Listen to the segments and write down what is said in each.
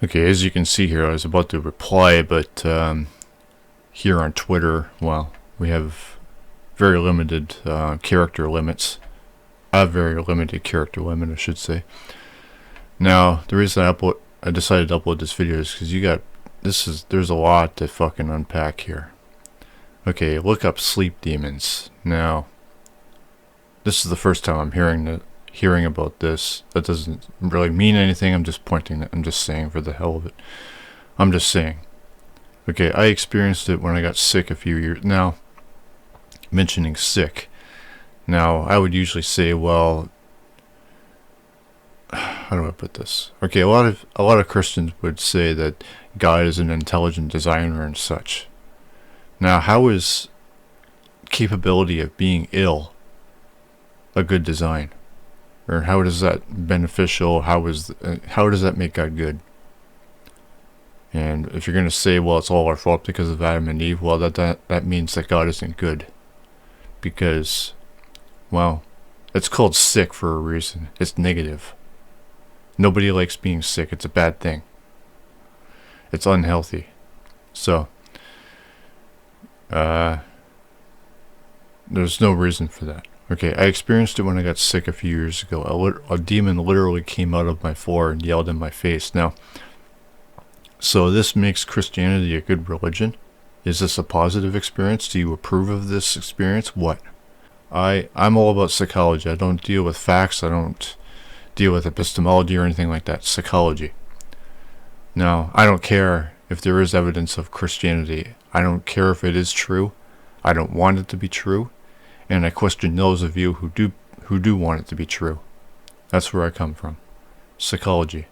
Okay, as you can see here, I was about to reply, but here on Twitter, well, we have very limited character limits. A very limited character limit, I should say. Now, the reason I decided to upload this video is because there's a lot to fucking unpack here. Okay, look up sleep demons. Now, this is the first time I'm hearing about this. That doesn't really mean anything. I'm just saying for the hell of it. I'm just saying. Okay, I experienced it when I got sick a few years now. Mentioning sick. Now, I would usually say, well, how do I put this? Okay, a lot of Christians would say that God is an intelligent designer and such. Now, how is capability of being ill a good design? Or how is that beneficial? How does that make God good? And if you're going to say, well, it's all our fault because of Adam and Eve, well, that means that God isn't good. Because, well, it's called sick for a reason. It's negative. Nobody likes being sick. It's a bad thing. It's unhealthy. So, there's no reason for that. Okay, I experienced it when I got sick a few years ago. A demon literally came out of my floor and yelled in my face. Now, so this makes Christianity a good religion? Is this a positive experience? Do you approve of this experience? What? I'm all about psychology. I don't deal with facts. I don't deal with epistemology or anything like that. Psychology. Now, I don't care if there is evidence of Christianity. I don't care if it is true. I don't want it to be true. And I question those of you who do want it to be true. That's where I come from. Psychology.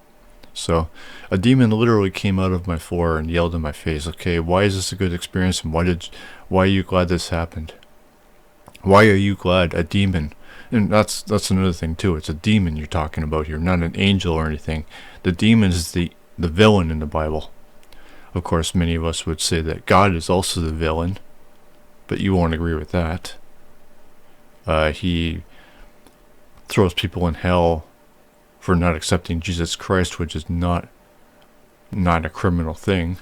So, a demon literally came out of my floor and yelled in my face. Okay, why is this a good experience, and why are you glad this happened? Why are you glad a demon? And that's another thing too. It's a demon you're talking about here, not an angel or anything. The demon is the villain in the Bible. Of course, many of us would say that God is also the villain, but you won't agree with that. He throws people in hell for not accepting Jesus Christ, which is not a criminal thing.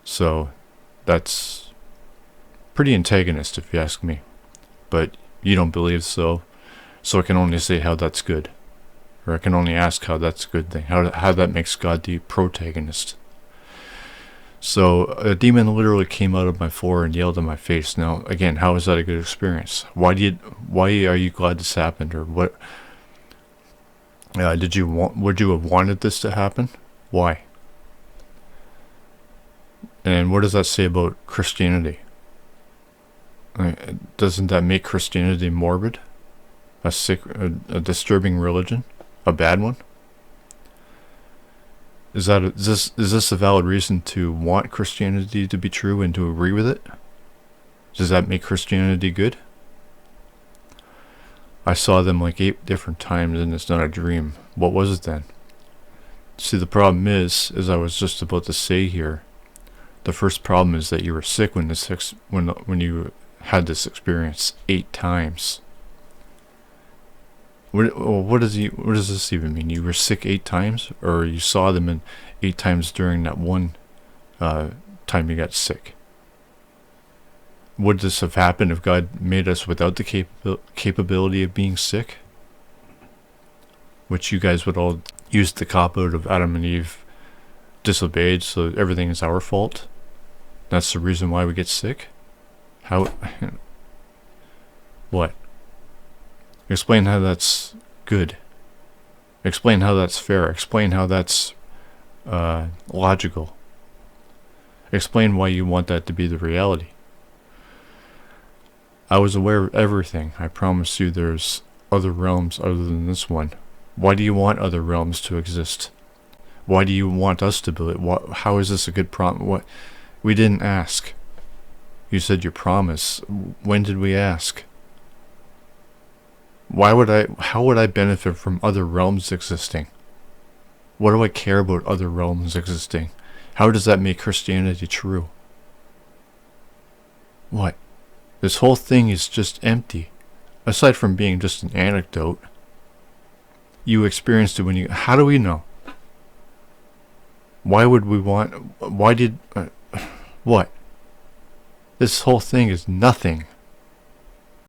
So that's pretty antagonist, if you ask me. But you don't believe so I can only say how that's good. Or I can only ask how that's a good thing, how that makes God the protagonist. So a demon literally came out of my floor and yelled in my face. Now, again, how is that a good experience? Why are you glad this happened? Or what? Would you have wanted this to happen? Why? And what does that say about Christianity? Doesn't that make Christianity morbid? A disturbing religion? A bad one? Is this a valid reason to want Christianity to be true and to agree with it? Does that make Christianity good? I saw them like 8 different times, and it's not a dream. What was it then? See, the problem is, as I was just about to say here, the first problem is that you were sick when you had this experience 8 times. What does this even mean? You were sick 8 times, or you saw them in 8 times during that one time you got sick? Would this have happened if God made us without the capability of being sick? Which you guys would all use the cop-out of Adam and Eve disobeyed, so everything is our fault? That's the reason why we get sick? How? What? Explain how that's good. Explain how that's fair. Explain how that's logical. Explain why you want that to be the reality. I was aware of everything. I promise you there's other realms other than this one. Why do you want other realms to exist? Why do you want us to build it? How is this a good promise? We didn't ask. You said your promise. When did we ask? How would I benefit from other realms existing? What do I care about other realms existing? How does that make Christianity true? What? This whole thing is just empty. Aside from being just an anecdote. You experienced it how do we know? Why would we want... Why did... what? This whole thing is nothing.